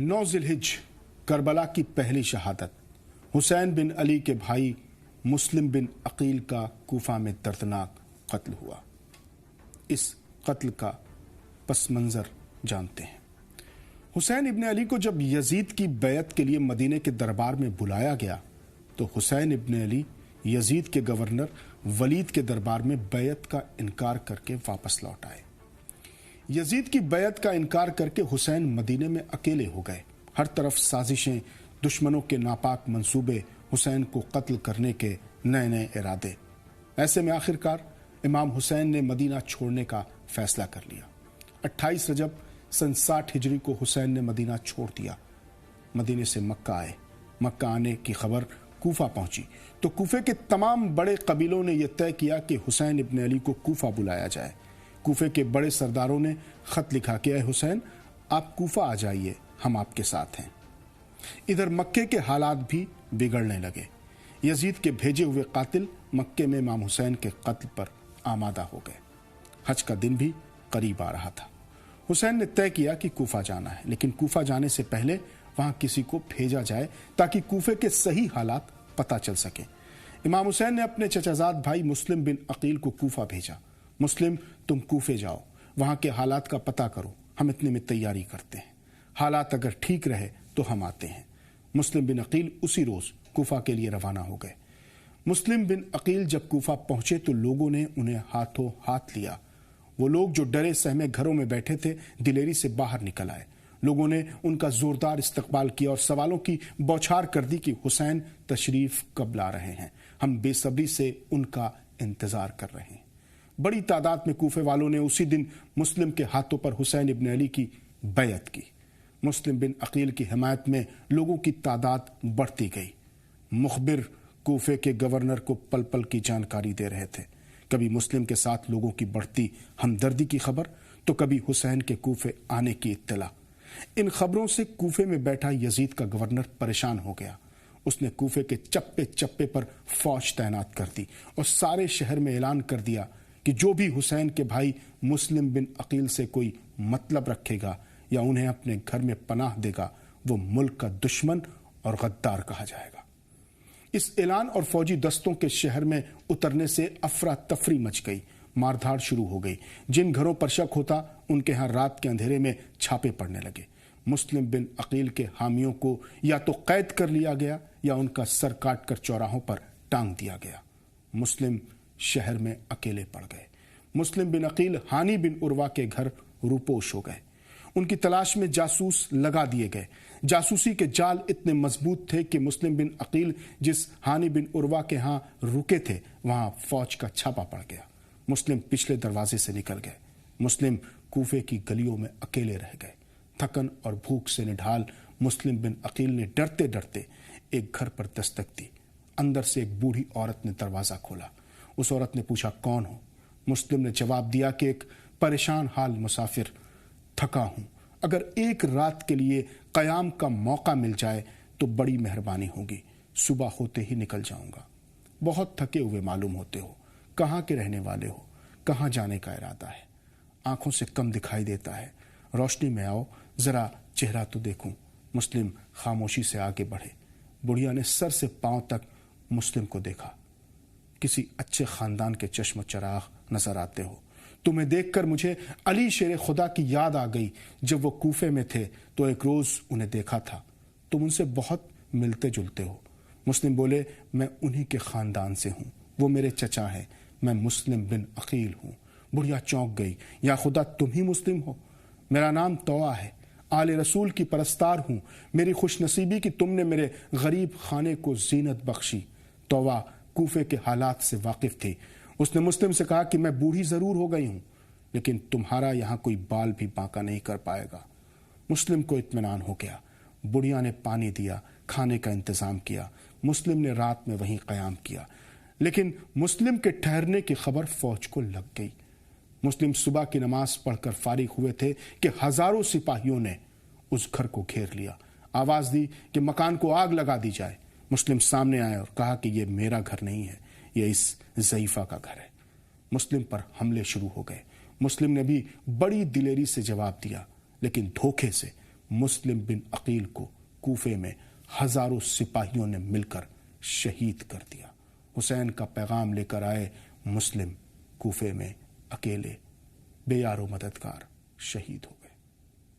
9 ذوالحج کربلا کی پہلی شہادت حسین بن علی کے بھائی مسلم بن عقیل کا کوفہ میں دردناک قتل ہوا۔ اس قتل کا پس منظر جانتے ہیں۔ حسین ابن علی کو جب یزید کی بیعت کے لیے مدینے کے دربار میں بلایا گیا تو حسین ابن علی یزید کے گورنر ولید کے دربار میں بیعت کا انکار کر کے واپس لوٹ آئے۔ یزید کی بیعت کا انکار کر کے حسین مدینے میں اکیلے ہو گئے۔ ہر طرف سازشیں، دشمنوں کے ناپاک منصوبے، حسین کو قتل کرنے کے نئے نئے ارادے۔ ایسے میں آخرکار امام حسین نے مدینہ چھوڑنے کا فیصلہ کر لیا۔ 28 رجب سن 60 ہجری کو حسین نے مدینہ چھوڑ دیا۔ مدینے سے مکہ آئے۔ مکہ آنے کی خبر کوفہ پہنچی تو کوفے کے تمام بڑے قبیلوں نے یہ طے کیا کہ حسین ابن علی کو کوفہ بلایا جائے۔ کوفے کے بڑے سرداروں نے خط لکھا کہ اے حسین، آپ کوفہ آ جائیے، ہم آپ کے ساتھ ہیں۔ ادھر مکے کے حالات بھی بگڑنے لگے۔ یزید کے بھیجے ہوئے قاتل مکے میں امام حسین کے قتل پر آمادہ ہو گئے۔ حج کا دن بھی قریب آ رہا تھا۔ حسین نے طے کیا کہ کوفہ جانا ہے، لیکن کوفہ جانے سے پہلے وہاں کسی کو بھیجا جائے تاکہ کوفے کے صحیح حالات پتہ چل سکیں۔ امام حسین نے اپنے چچا زاد بھائی مسلم بن عقیل کو کوفہ بھیجا۔ مسلم، تم کوفے جاؤ، وہاں کے حالات کا پتہ کرو، ہم اتنے میں تیاری کرتے ہیں، حالات اگر ٹھیک رہے تو ہم آتے ہیں۔ مسلم بن عقیل اسی روز کوفہ کے لیے روانہ ہو گئے۔ مسلم بن عقیل جب کوفہ پہنچے تو لوگوں نے انہیں ہاتھوں ہاتھ لیا۔ وہ لوگ جو ڈرے سہمے گھروں میں بیٹھے تھے دلیری سے باہر نکل آئے۔ لوگوں نے ان کا زوردار استقبال کیا اور سوالوں کی بوچھار کر دی کہ حسین تشریف کب لا رہے ہیں، ہم بے صبری سے ان کا انتظار کر رہے ہیں۔ بڑی تعداد میں کوفے والوں نے اسی دن مسلم کے ہاتھوں پر حسین ابن علی کی بیعت کی۔ مسلم بن عقیل کی حمایت میں لوگوں کی تعداد بڑھتی گئی۔ مخبر کوفے کے گورنر کو پل پل کی جانکاری دے رہے تھے۔ کبھی مسلم کے ساتھ لوگوں کی بڑھتی ہمدردی کی خبر تو کبھی حسین کے کوفے آنے کی اطلاع۔ ان خبروں سے کوفے میں بیٹھا یزید کا گورنر پریشان ہو گیا۔ اس نے کوفے کے چپے چپے پر فوج تعینات کر دی اور سارے شہر میں اعلان کر دیا کہ جو بھی حسین کے بھائی مسلم بن عقیل سے کوئی مطلب رکھے گا یا انہیں اپنے گھر میں پناہ دے گا وہ ملک کا دشمن اور غدار کہا جائے گا۔ اس اعلان اور فوجی دستوں کے شہر میں اترنے سے افراتفری مچ گئی، ماردھاڑ شروع ہو گئی۔ جن گھروں پر شک ہوتا ان کے ہاں رات کے اندھیرے میں چھاپے پڑنے لگے۔ مسلم بن عقیل کے حامیوں کو یا تو قید کر لیا گیا یا ان کا سر کاٹ کر چوراہوں پر ٹانگ دیا گیا۔ مسلم شہر میں اکیلے پڑ گئے۔ مسلم بن عقیل ہانی بن عروہ کے گھر روپوش ہو گئے۔ ان کی تلاش میں جاسوس لگا دیے گئے۔ جاسوسی کے جال اتنے مضبوط تھے کہ مسلم بن عقیل جس ہانی بن عروہ کے ہاں رکے تھے وہاں فوج کا چھاپا پڑ گیا۔ مسلم پچھلے دروازے سے نکل گئے۔ مسلم کوفے کی گلیوں میں اکیلے رہ گئے۔ تھکن اور بھوک سے نڈھال مسلم بن عقیل نے ڈرتے ڈرتے ایک گھر پر دستک دی۔ اندر سے ایک بوڑھی عورت نے دروازہ کھولا۔ اس عورت نے پوچھا کون ہو؟ مسلم نے جواب دیا کہ ایک پریشان حال مسافر، تھکا ہوں، اگر ایک رات کے لیے قیام کا موقع مل جائے تو بڑی مہربانی ہوگی، صبح ہوتے ہی نکل جاؤں گا۔ بہت تھکے ہوئے معلوم ہوتے ہو، کہاں کے رہنے والے ہو، کہاں جانے کا ارادہ ہے؟ آنکھوں سے کم دکھائی دیتا ہے، روشنی میں آؤ، ذرا چہرہ تو دیکھوں۔ مسلم خاموشی سے آگے بڑھے۔ بڑھیا نے سر سے پاؤں تک مسلم کو دیکھا۔ کسی اچھے خاندان کے چشم و چراغ نظر آتے ہو۔ تمہیں دیکھ کر مجھے علی شیر خدا کی یاد آ گئی۔ جب وہ کوفے میں تھے تو ایک روز انہیں دیکھا تھا، تم ان سے بہت ملتے جلتے ہو۔ مسلم بولے میں انہی کے خاندان سے ہوں، وہ میرے چچا ہیں، میں مسلم بن عقیل ہوں۔ بڑھیا چونک گئی، یا خدا تم ہی مسلم ہو؟ میرا نام طوع ہے، آل رسول کی پرستار ہوں، میری خوش نصیبی کہ تم نے میرے غریب خانے کو زینت بخشی۔ طوع کوفے کے حالات سے واقف تھی۔ اس نے مسلم سے کہا کہ میں بوڑھی ضرور ہو گئی ہوں لیکن تمہارا یہاں کوئی بال بھی باقا نہیں کر پائے گا۔ مسلم کو اطمینان ہو گیا۔ بڑھیا نے پانی دیا، کھانے کا انتظام کیا۔ مسلم نے رات میں وہیں قیام کیا، لیکن مسلم کے ٹھہرنے کی خبر فوج کو لگ گئی۔ مسلم صبح کی نماز پڑھ کر فارغ ہوئے تھے کہ ہزاروں سپاہیوں نے اس گھر کو گھیر لیا۔ آواز دی کہ مکان کو آگ لگا دی جائے۔ مسلم سامنے آئے اور کہا کہ یہ میرا گھر نہیں ہے، یہ اس ضعیفہ کا گھر ہے۔ مسلم پر حملے شروع ہو گئے۔ مسلم نے بھی بڑی دلیری سے جواب دیا لیکن دھوکے سے مسلم بن عقیل کو کوفے میں ہزاروں سپاہیوں نے مل کر شہید کر دیا۔ حسین کا پیغام لے کر آئے مسلم کوفے میں اکیلے بے یار و مددگار شہید ہو